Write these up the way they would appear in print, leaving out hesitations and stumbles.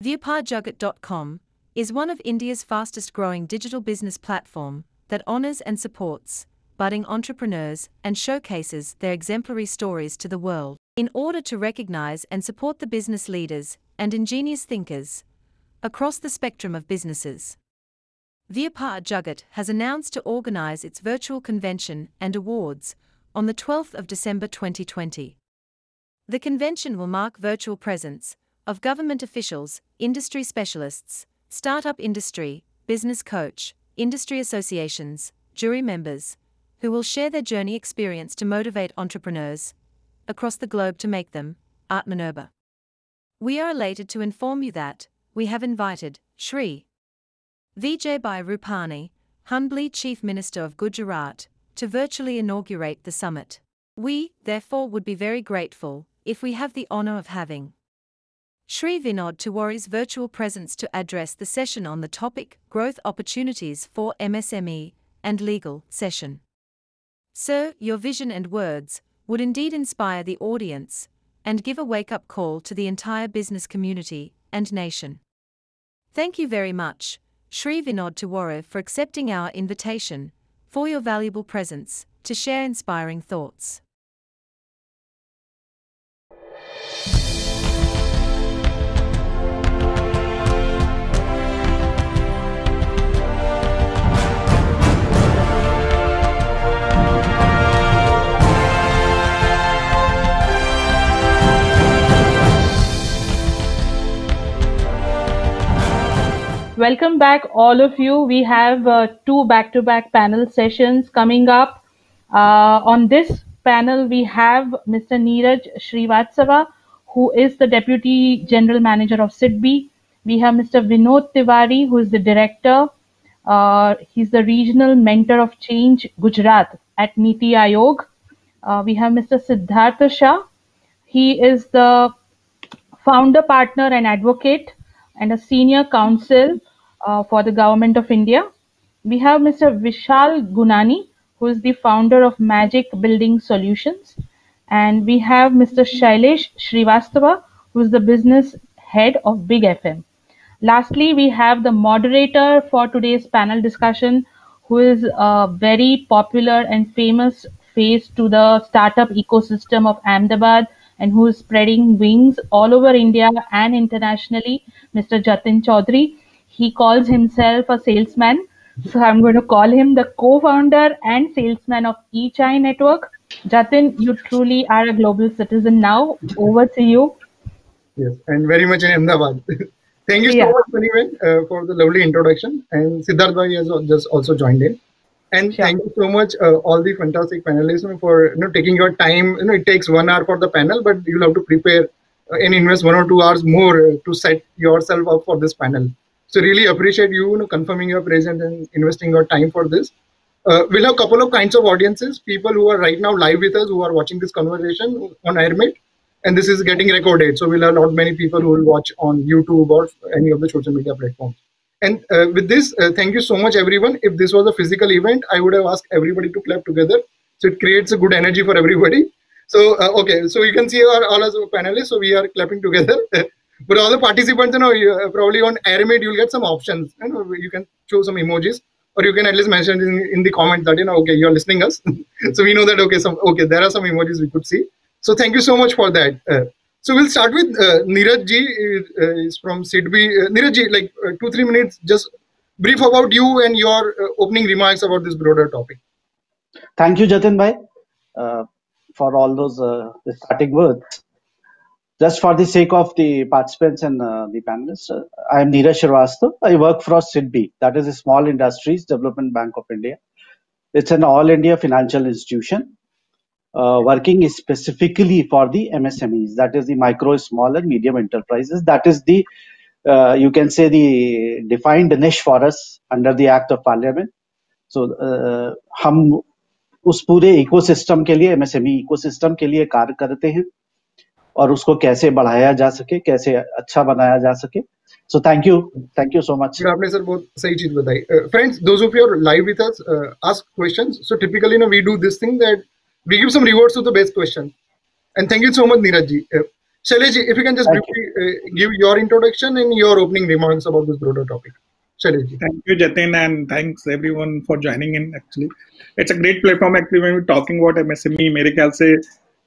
Vyaparjagat.com is one of India's fastest growing digital business platform that honors and supports budding entrepreneurs and showcases their exemplary stories to the world. In order to recognize and support the business leaders and ingenious thinkers across the spectrum of businesses, Vyapar Jagat has announced to organize its virtual convention and awards on the 12th of December 2020. The convention will mark virtual presence of government officials, industry specialists, startup industry, business coach, industry associations, jury members, who will share their journey experience to motivate entrepreneurs across the globe to make them Atmanirbhar. We are elated to inform you that we have invited Shri Vijayabhai Rupani, humbly Chief Minister of Gujarat, to virtually inaugurate the summit. We, therefore, would be very grateful if we have the honor of having Shri Vinod Tiwari's virtual presence to address the session on the topic Growth Opportunities for MSME and Legal session. Sir, your vision and words would indeed inspire the audience and give a wake-up call to the entire business community and nation. Thank you very much, Shri Vinod Tiwari, for accepting our invitation, for your valuable presence to share inspiring thoughts. Welcome back, all of you. We have two back-to-back panel sessions coming up. On this panel, we have Mr. Neeraj Srivastava, who is the Deputy General Manager of SIDBI. We have Mr. Vinod Tiwari, who is the Director. He's the Regional Mentor of Change Gujarat at Niti Aayog. We have Mr. Siddhartha Shah. He is the Founder, Partner and Advocate and a Senior Counsel for the Government of India. We have Mr. Vishal Gunani, who is the founder of Magic Building Solutions. And we have Mr. Shailesh Srivastava, who is the business head of Big FM. Lastly, we have the moderator for today's panel discussion, who is a very popular and famous face to the startup ecosystem of Ahmedabad and who is spreading wings all over India and internationally, Mr. Jatin Chaudhary. He calls himself a salesman, so I'm going to call him the co-founder and salesman of eChai Network. Jatin, you truly are a global citizen now. Over to you. Yes, and very much in Ahmedabad. Thank you so much, Manivan, for the lovely introduction. And Siddharth Bhai has just also joined in. And thank you so much, all the fantastic panelists, for taking your time. It takes 1 hour for the panel, but you'll have to prepare and invest 1 or 2 hours more to set yourself up for this panel. So really appreciate you, confirming your presence and investing your time for this. We'll have a couple of kinds of audiences, people who are right now live with us, who are watching this conversation on Airmate, and this is getting recorded. So we'll have not many people who will watch on YouTube or any of the social media platforms. And with this, thank you so much, everyone. If this was a physical event, I would have asked everybody to clap together. So it creates a good energy for everybody. So, okay, so you can see all as panelists. So we are clapping together. But all the participants, probably on Airmate, you'll get some options. You can choose some emojis, or you can at least mention in the comments that, okay, you're listening us. So we know that, okay, there are some emojis we could see. So thank you so much for that. So we'll start with Neeraj ji, is from SIDBI. Neeraj ji, like 2-3 minutes, just brief about you and your opening remarks about this broader topic. Thank you, Jatin bhai, for all those starting words. Just for the sake of the participants and the panelists, I am Neeraj Srivastava. I work for SIDBI, that is the Small Industries Development Bank of India. It's an all-India financial institution working specifically for the MSMEs, that is the micro, small and medium enterprises. That is the, you can say, the defined niche for us under the Act of Parliament. So, हम उस पूरे ecosystem के लिए, MSME ecosystem के लिए कार्य करते हैं और उसको कैसे बढ़ाया जा सके, कैसे अच्छा बनाया जा सके. So thank you so much. आपने सर बहुत सही चीज बताई. Friends, those of you are live with us, ask questions. So typically, we do this thing that we give some rewards to the best question. And thank you so much, Neeraj ji. Shailesh, if you can just briefly give your introduction and your opening remarks about this broader topic. Shailesh. Thank you, Jatin, and thanks everyone for joining in. Actually, it's a great platform. Actually, when we're talking about MSME, मेरे ख्याल से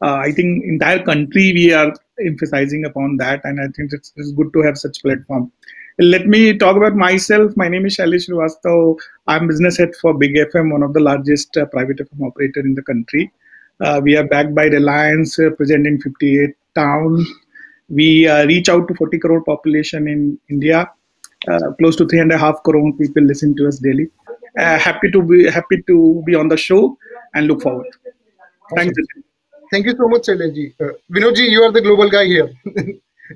I think entire country we are emphasizing upon that, and I think it's good to have such platform. Let me talk about myself. My name is Shailesh Srivastava. I'm business head for Big FM, one of the largest private FM operator in the country. We are backed by Reliance, present in 58 towns. We reach out to 40 crore population in India. Close to 3.5 crore people listen to us daily. Happy to be on the show and look forward. Awesome. Thank you so much, Shailesh. Vinodji, you are the global guy here.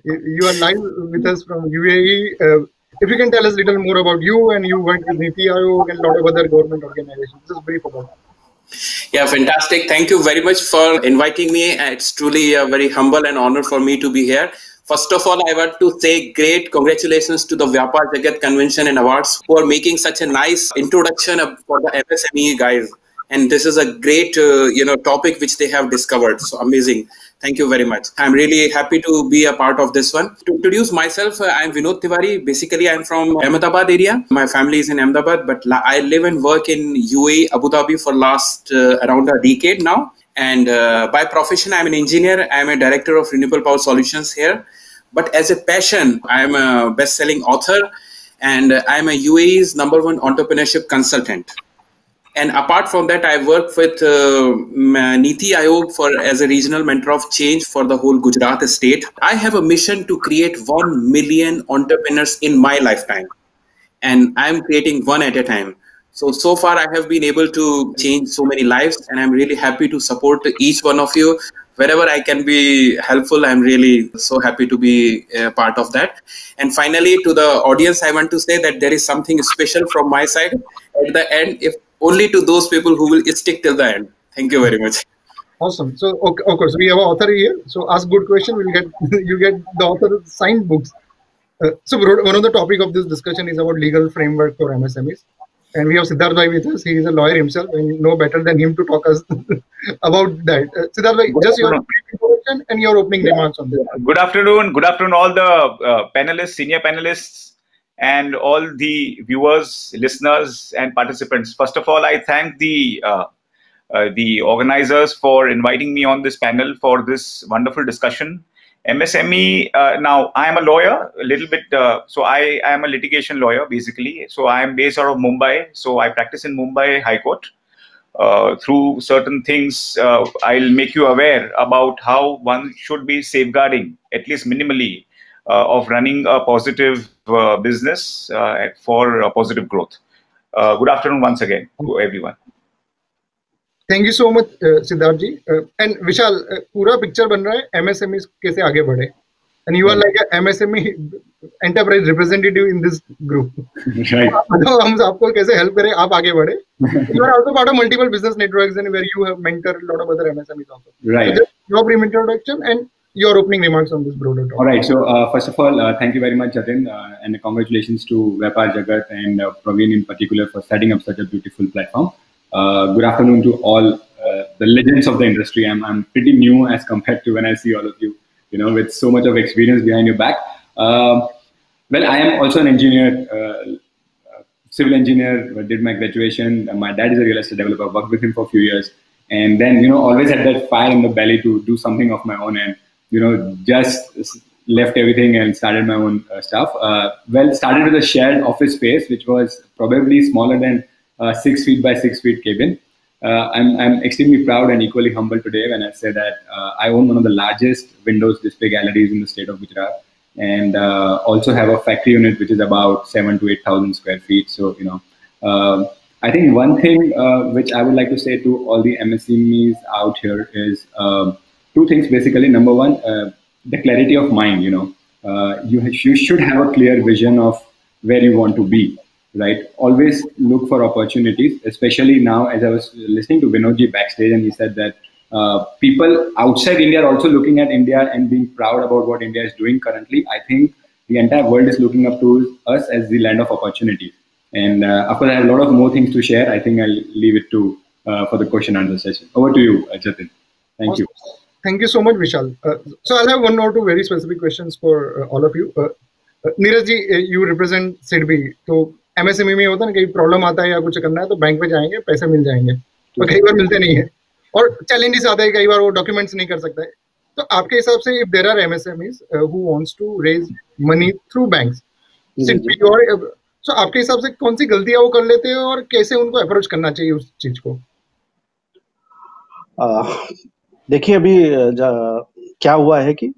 You are live with us from UAE. If you can tell us a little more about you, and you work with NITI Aayog and a lot of other government organizations. Just brief about it. Yeah, fantastic. Thank you very much for inviting me. It's truly a very humble and honor for me to be here. First of all, I want to say great congratulations to the Vyapar Jagat Convention and Awards who are making such a nice introduction for the MSME guys. And this is a great, topic which they have discovered. So amazing. Thank you very much. I'm really happy to be a part of this one. To introduce myself, I'm Vinod Tiwari. Basically, I'm from Ahmedabad area. My family is in Ahmedabad, but I live and work in UAE, Abu Dhabi for last around a decade now. And by profession, I'm an engineer. I'm a director of renewable power solutions here. But as a passion, I'm a best-selling author, and I'm a UAE's #1 entrepreneurship consultant. And apart from that, I work with NITI Aayog as a regional mentor of change for the whole Gujarat state. I have a mission to create 1 million entrepreneurs in my lifetime. And I'm creating one at a time. So far, I have been able to change so many lives, and I'm really happy to support each one of you. Wherever I can be helpful, I'm really so happy to be a part of that. And finally, to the audience, I want to say that there is something special from my side at the end, if only to those people who will stick till the end. Thank you very much. Awesome. So, of course, we have an author here. So, ask good question. We'll get you get the author signed books. So, one of the topic of this discussion is about legal framework for MSMEs. And we have Siddharth Bhai with us. He is a lawyer himself, and no better than him to talk us about that. Siddharth Bhai, just your introduction and your opening remarks on this. Good afternoon. Good afternoon, all the panelists, senior panelists, and all the viewers, listeners, and participants. First of all, I thank the organizers for inviting me on this panel for this wonderful discussion. MSME, now I am a lawyer, a little bit, so I am a litigation lawyer basically. So I am based out of Mumbai. So I practice in Mumbai High Court. Through certain things, I'll make you aware about how one should be safeguarding, at least minimally, of running a positive business for positive growth. Good afternoon once again to everyone. Thank you so much, Siddharth ji. And Vishal, पूरा picture बन रहा है MSMEs कैसे आगे बढ़े. And you are like a MSME enterprise representative in this group. Right. तो हम आपको कैसे help करें आप आगे बढ़े. You are also part of multiple business networks and where you have mentored a lot of other MSMEs also. Right. So just your brief introduction and your opening remarks on this broader topic. All right. So first of all, thank you very much, Jatin, and congratulations to Vyapar Jagat and Praveen in particular for setting up such a beautiful platform. Good afternoon to all the legends of the industry. I'm pretty new as compared to when I see all of you, with so much of experience behind your back. Well, I am also an engineer, civil engineer, did my graduation. My dad is a real estate developer, worked with him for a few years. And then, always had that fire in the belly to do something of my own and, just left everything and started my own stuff. Well, started with a shared office space, which was probably smaller than 6 feet by 6 feet cabin. I'm extremely proud and equally humble today when I say that I own one of the largest windows display galleries in the state of Gujarat, and also have a factory unit which is about 7,000 to 8,000 square feet. So I think one thing which I would like to say to all the MSMEs out here is two things basically. Number one, the clarity of mind. You should have a clear vision of where you want to be. Right. Always look for opportunities, especially now as I was listening to Vinodji backstage and he said that people outside India are also looking at India and being proud about what India is doing currently. I think the entire world is looking up to us as the land of opportunities. And of course, I have a lot of more things to share. I think I'll leave it to for the question and answer session. Over to you, Jatin. Thank you. Thank you so much, Vishal. So I'll have one or two very specific questions for all of you. Neeraj ji, you represent SIDBI. तो MSME में होता है ना, कहीं problem आता है या कुछ करना है तो बैंक पे जाएंगे, पैसे मिल जाएंगे, और कई बार मिलते नहीं है और चैलेंजेस आते हैं, कई बार वो डॉक्यूमेंट्स नहीं कर सकता है. तो आपके हिसाब से if there are MSMEs who wants to raise money through banks, SIDBI और so आपके हिसाब से कौन सी गलतियां वो कर लेते हैं और कैसे उनको अप्रोच करना चाहिए उस चीज को? देखिए, अभी क्या हुआ है कि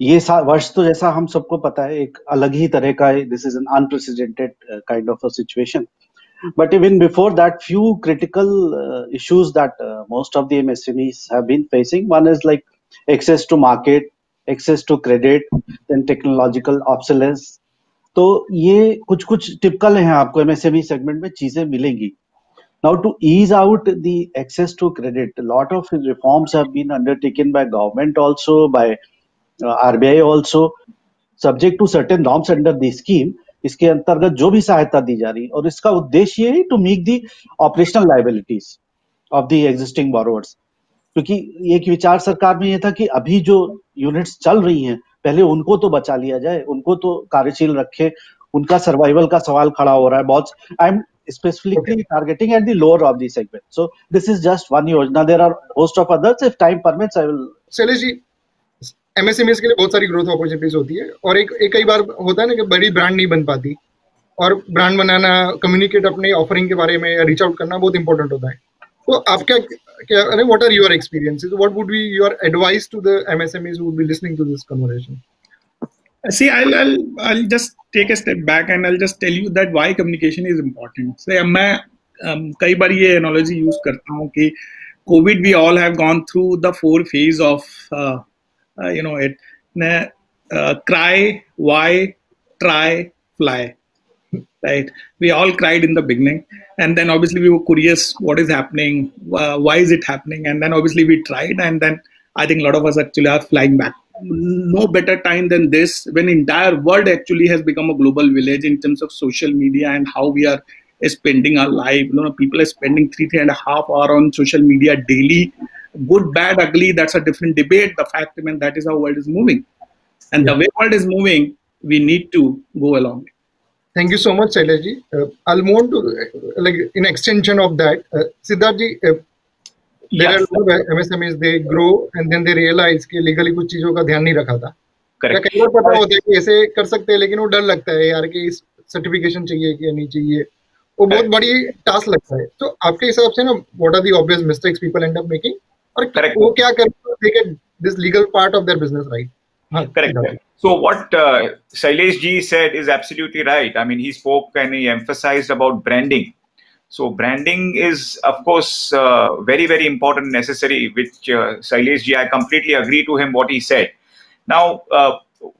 ये वर्ष तो जैसा हम सबको पता है एक अलग ही तरह का, this is an unprecedented kind of a situation. But even before that, few critical issues that most of the MSMEs have been facing. One is like access to market, access to credit, then technological obsolescence. तो ये कुछ typical है, आपको MSME segment में चीजें मिलेंगी. Now, to ease out the access to credit, a lot of reforms have been undertaken by government also, by RBI also, subject to certain norms under the scheme. इसके अंतर्गत जो भी सहायता दी जा रही, और इसका उद्देश्य ये है to meet the operational liabilities of the existing borrowers. क्योंकि एक विचार सरकार में ये था कि अभी जो यूनिट्स चल रही हैं, पहले उनको तो बचा लिया जाए, उनको तो कार्यशील रखे, उनका सर्वाइवल का सवाल खड़ा हो रहा है बहुत. I am specifically targeting at the lower of the segment. So this is just one yojana. There are host of others. If time permits, I will. Shailesh ji, MSMEs के लिए बहुत सारी ग्रोथ अपॉर्चुनिटीज होती है और एक कई बार होता है ना कि बड़ी ब्रांड नहीं बन पाती, और ब्रांड बनाना, कम्युनिकेट अपने ऑफरिंग के बारे में, रीच आउट करना बहुत इंपॉर्टेंट होता है. तो आप क्या what are your experiences, what would be your advice to the MSMEs who would be listening to this conversation? See, I'll just take a step back and I'll just tell you that why communication is important. So, मैं कई बार ये analogy use करता हूँ कि COVID we all have gone through the 4 phase of cry, why, try, fly. Right? We all cried in the beginning, and then obviously we were curious what is happening, why is it happening, and then obviously we tried, and then I think a lot of us actually are flying back. No better time than this, when entire world actually has become a global village in terms of social media and how we are spending our life. People are spending 3.5 hours on social media daily. Good, bad, ugly, that's a different debate. The fact remains that is how world is moving, and the way world is moving, we need to go along. Thank you so much, Shailesh ji. I'll move on to like in extension of that, Siddharth ji. There are a lot of MSMEs, they grow and then they realize कि legally कुछ चीजों का ध्यान नहीं रखा था. कई बार पता होता है कि ऐसे कर सकते हैं, लेकिन वो डर लगता है यार कि इस सर्टिफिकेशन चाहिए कि नहीं चाहिए, वो बहुत बड़ी टास्क लगता है. तो आपके हिसाब से ना, what are the obvious mistakes people end up making, और वो क्या करते हैं they get this legal part of their business right? Correct. So what Shailesh ji said is absolutely right. I mean, he spoke and he emphasized about branding. So branding is, of course, very, very important, necessary, which Shailesh ji, I completely agree to him what he said. Now,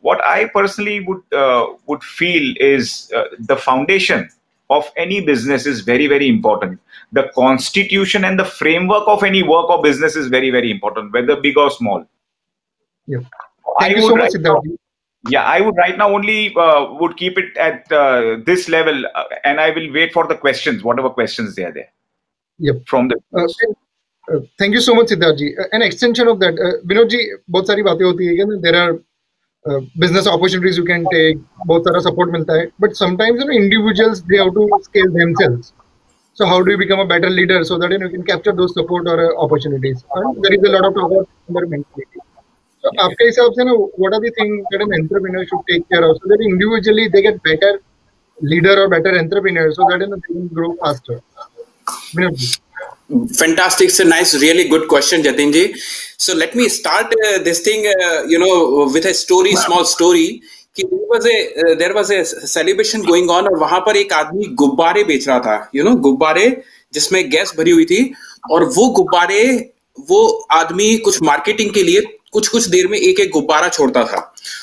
what I personally would feel is the foundation of any business is very, very important. The constitution and the framework of any work or business is very, very important, whether big or small. Yeah. Thank you so much, Siddharth. Yeah, I would right now only would keep it at this level, and I will wait for the questions, whatever questions they are there. Yep. From the. Thank you so much, Siddharth ji. An extension of that, Vinod ji, बहुत सारी बातें होती है कि there are business opportunities you can take, बहुत सारा support मिलता है, but sometimes individuals they have to scale themselves. So how do you become a better leader so that you can capture those support or opportunities? And there is a lot of talk about mentality. So आपके हिसाब से ना, what are the things that an entrepreneur should take care of so that individually they get better leader or better entrepreneur so that they can grow faster? Fantastic. It's a nice, really good question, Jatin ji. So let me start this thing, with a story, small story. कि there was a celebration going on, और वहां पर एक आदमी गुब्बारे बेच रहा था, गुब्बारे जिसमें गैस भरी हुई थी, और वो गुब्बारे वो आदमी कुछ मार्केटिंग के लिए कुछ देर में एक गुब्बारा छोड़ता था.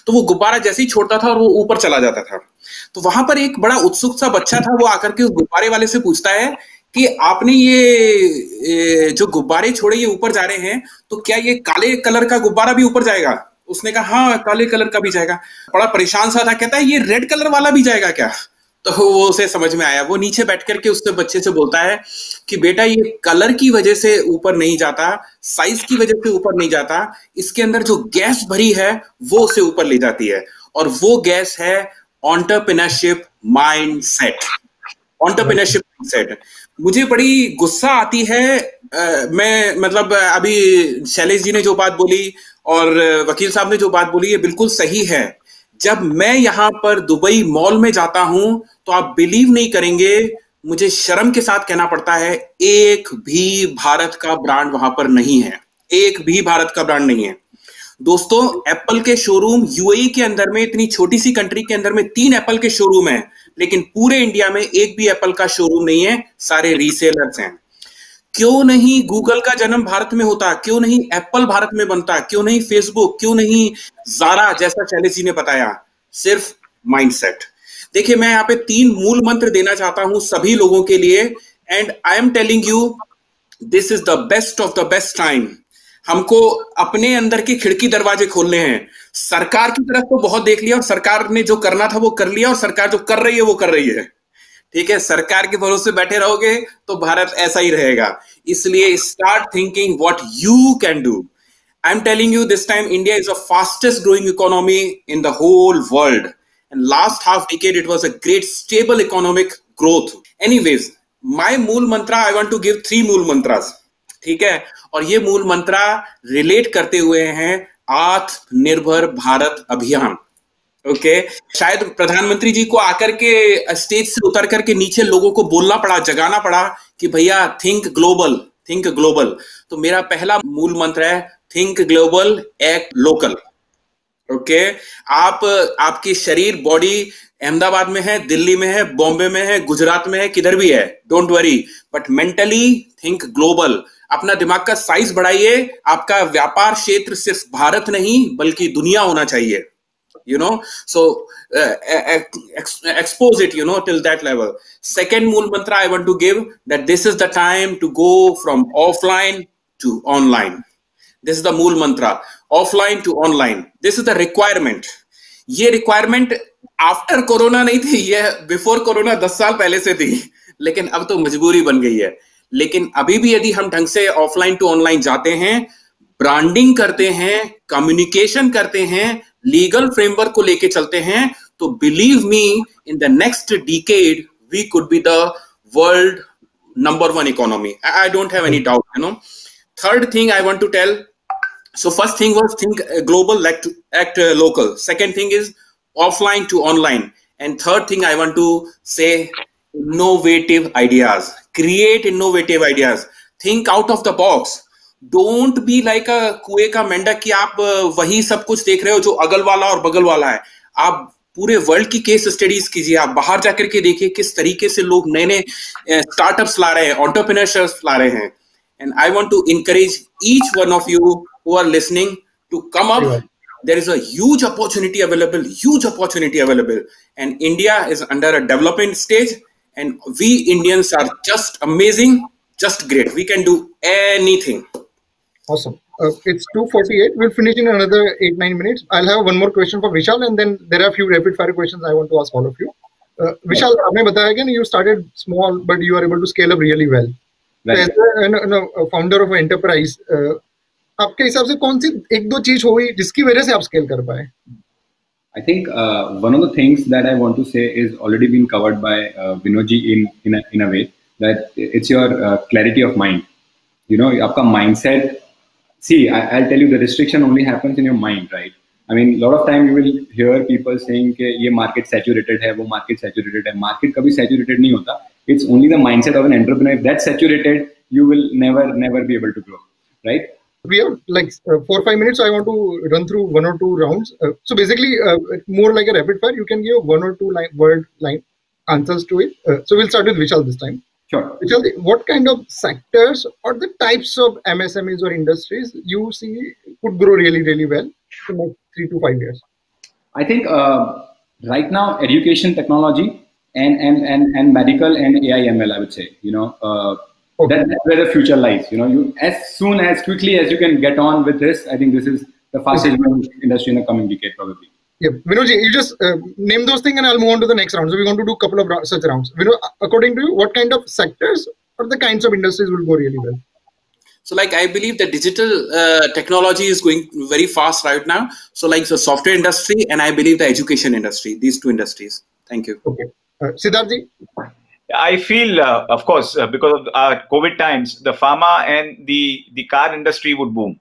तो वो गुब्बारा जैसे ही छोड़ता था और वो ऊपर चला जाता था, तो वहां पर एक बड़ा उत्सुक सा बच्चा था, वो आकर के उस गुब्बारे वाले से पूछता है कि आपने ये जो गुब्बारे छोड़े ये ऊपर जा रहे हैं, तो क्या ये काले कलर का गुब्बारा भी ऊपर जाएगा? उसने कहा हाँ, काले कलर का भी जाएगा. बड़ा परेशान सा था, कहता है ये रेड कलर वाला भी जाएगा क्या? तो वो उसे समझ में आया। वो नीचे बैठ करके उससे बच्चे से बोलता है कि बेटा ये कलर की वजह से ऊपर नहीं जाता, साइज की वजह से ऊपर नहीं जाता, इसके अंदर जो गैस भरी है वो उसे ऊपर ले जाती है, और वो गैस है एंटरप्रेन्योरशिप माइंडसेट। Entrepreneurship mindset. मुझे बड़ी गुस्सा आती है, मैं मतलब अभी शैलेश जी ने जो बात बोली और वकील साहब ने जो बात बोली ये बिल्कुल सही है। जब मैं यहां पर दुबई मॉल में जाता हूं तो आप बिलीव नहीं करेंगे, मुझे शर्म के साथ कहना पड़ता है, एक भी भारत का ब्रांड वहां पर नहीं है, एक भी भारत का ब्रांड नहीं है। दोस्तों, एप्पल के शोरूम यूएई के अंदर में, इतनी छोटी सी कंट्री के अंदर में 3 एप्पल के शोरूम हैं, लेकिन पूरे इंडिया में एक भी एप्पल का शोरूम नहीं है, सारे रीसेलर्स हैं। क्यों नहीं गूगल का जन्म भारत में होता, क्यों नहीं एप्पल भारत में बनता, क्यों नहीं फेसबुक, क्यों नहीं ज़ारा, जैसा शैलेश जी ने बताया? सिर्फ माइंडसेट। देखिए, मैं यहाँ पे 3 मूल मंत्र देना चाहता हूं सभी लोगों के लिए, and I am telling you this is the best of the best time. हमको अपने अंदर के खिड़की दरवाजे खोलने हैं। सरकार की तरफ तो बहुत देख लिया और सरकार ने जो करना था वो कर लिया, और सरकार जो कर रही है वो कर रही है। ठीक है, सरकार के भरोसे बैठे रहोगे तो भारत ऐसा ही रहेगा। इसलिए start thinking what you can do. I am telling you this time India is the fastest growing economy in the whole world, and last half decade it was a great stable economic growth. Anyways, my mool mantra, I want to give 3 mool mantras. ठीक है, और ये मूल मंत्रा relate करते हुए हैं आत्मनिर्भर भारत अभियान। ओके, शायद प्रधानमंत्री जी को आकर के स्टेज से उतर करके नीचे लोगों को बोलना पड़ा, जगाना पड़ा कि भैया थिंक ग्लोबल, थिंक ग्लोबल। तो मेरा पहला मूल मंत्र है think global, act local. Okay, आपकी शरीर, बॉडी अहमदाबाद में है, दिल्ली में है, बॉम्बे में है, गुजरात में है, किधर भी है, don't worry, but mentally think global. अपना दिमाग का साइज बढ़ाइए। आपका व्यापार क्षेत्र सिर्फ भारत नहीं बल्कि दुनिया होना चाहिए, you know, so expose it, you know, till that level. Second mool mantra I want to give, that this is the time to go from offline to online. This is the mool mantra, offline to online. This is the requirement. ये requirement after corona नहीं थी, ये before corona 10 साल पहले से थी, लेकिन अब तो मजबूरी बन गई है। लेकिन अभी भी यदि हम ढंग से ऑफलाइन टू ऑनलाइन जाते हैं, ब्रांडिंग करते हैं, कम्युनिकेशन करते हैं, लीगल फ्रेमवर्क को लेके चलते हैं, तो believe me, in the next decade we could be the world number 1 economy. I don't have any doubt, you know. Third thing I want to tell, so first thing was think global, act local. Second thing is offline to online, and third thing I want to say, innovative ideas. Create innovative ideas. Think out of the box. Don't be like अ कुएं का मेंढक कि आप वही सब कुछ देख रहे हो जो अगल वाला और बगल वाला है. आप पूरे वर्ल्ड की केस स्टडीज कीजिए, आप बाहर जाकर के देखिए किस तरीके से लोग नए नए स्टार्टअप्स ला रहे हैं, एंटरप्रेन्योरशिप ला रहे हैं. And I want to encourage each one of you who are listening to come up. There is a huge opportunity available, and India is under a development stage, and we Indians are just amazing, just great. We can do anything. Awesome. It's 2:48. We'll finish in another 8-9 minutes. I'll have one more question for Vishal, and then there are a few rapid fire questions I want to ask all of you. Vishal, आपने बताया कि you started small, but you are able to scale up really well. Right. As a founder of an enterprise, आपके हिसाब से कौन सी 1-2 चीज हो गई जिसकी वजह से आप स्केल कर पाए? I think one of the things that I want to say is already been covered by Vinodji in a way, that it's your clarity of mind. You know, आपका mindset. See, I'll tell you, the restriction only happens in your mind, right? I mean, a lot of time you will hear people saying कि ये market saturated है, वो market saturated है. Market कभी saturated नहीं होता. It's only the mindset of an entrepreneur. If that's saturated, you will never be able to grow, right? We have like 4-5 minutes. I want to run through 1 or 2 rounds. So basically, more like a rapid fire. You can give 1 or 2 word answers to it. So we'll start with Vishal this time. Sure. Vishal, what kind of sectors or the types of MSMEs or industries you see could grow really well in the next 3 to 5 years? I think right now, education technology and medical and AI ML, I would say, you know, that's where the future lies. You know, as quickly as you can get on with this, I think this is the fastest growing industry in the coming decade, probably. Yeah, Vinodji, you just name those things and I'll move on to the next round. So we're going to do a couple of such rounds. Vinod, according to you, what kind of sectors or the kinds of industries will go really well? So like I believe the digital technology is going very fast right now. So like the software industry and I believe the education industry, these two industries. Thank you. Okay. Siddharthji? I feel, of course, because of COVID times, the pharma and the car industry would boom.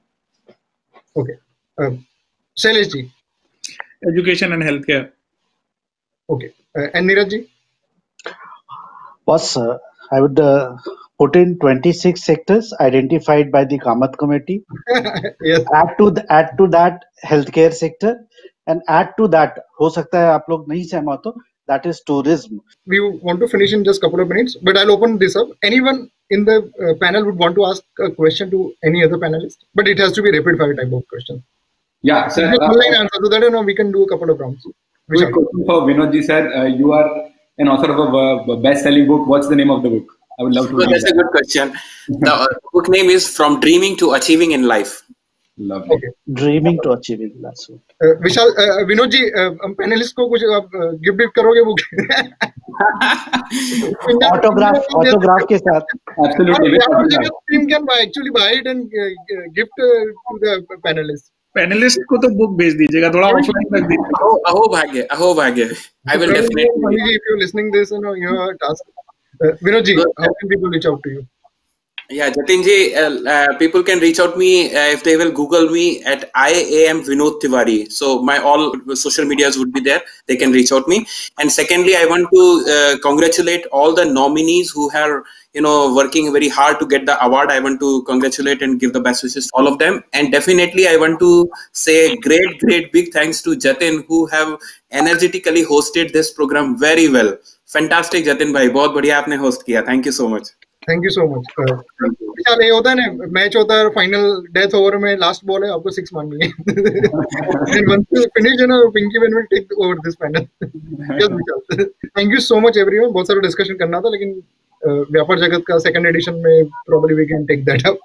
Okay. Shaileshji? Education and healthcare. Okay. And Neerajji? Boss, I would put in 26 sectors identified by the Kamath committee. Yes. Add to that healthcare sector, and add to that, हो सकता है आप लोग नहीं सहमत हो, that is tourism. We want to finish in just a couple of minutes, but I'll open this up. Anyone in the panel would want to ask a question to any other panelist, but it has to be rapid fire type of question. Yeah, sir. Online answer, so that we can do a couple of rounds. Quick question for Vinodji, sir. You are an author of a best-selling book. What's the name of the book? I would love to. So that's a good question. The book name is From Dreaming to Achieving in Life. Lovely. Okay. Dreaming to achieving. That's it. Vishal, Vinodji, हम panelist को कुछ आप gift करोगे book? Autograph के साथ. Absolutely. Team can actually buy it and gift to the panelists. Panelist को तो book भेज दीजिएगा, थोड़ा ऑफलाइन रख दीजिए. अहो भाग्य. I will definitely. If you're listening this, you have a task. Vinodji, how can people reach out to you? Yeah, Jatinji, people can reach out me if they will Google me at I am Vinod Tiwari. So my all social medias would be there. They can reach out me. And secondly, I want to congratulate all the nominees who are working very hard to get the award. I want to congratulate and give the best wishes to all of them. And definitely, I want to say great big thanks to Jatin, who have energetically hosted this program very well. Fantastic, Jatin bhai. बहुत बढ़िया आपने host किया. Thank you so much. Thank you so much. विशाल, ये होता है ना, match होता है, फाइनल डेथ ओवर में लास्ट बॉल है, आपको 6 मारनी है. And once you finish, Pinky Ben will take over this panel. Yes, Vishal. Thank you so much everyone. बहुत सारा डिस्कशन करना था, लेकिन व्यापार जगत का सेकंड एडिशन में probably we can take that up.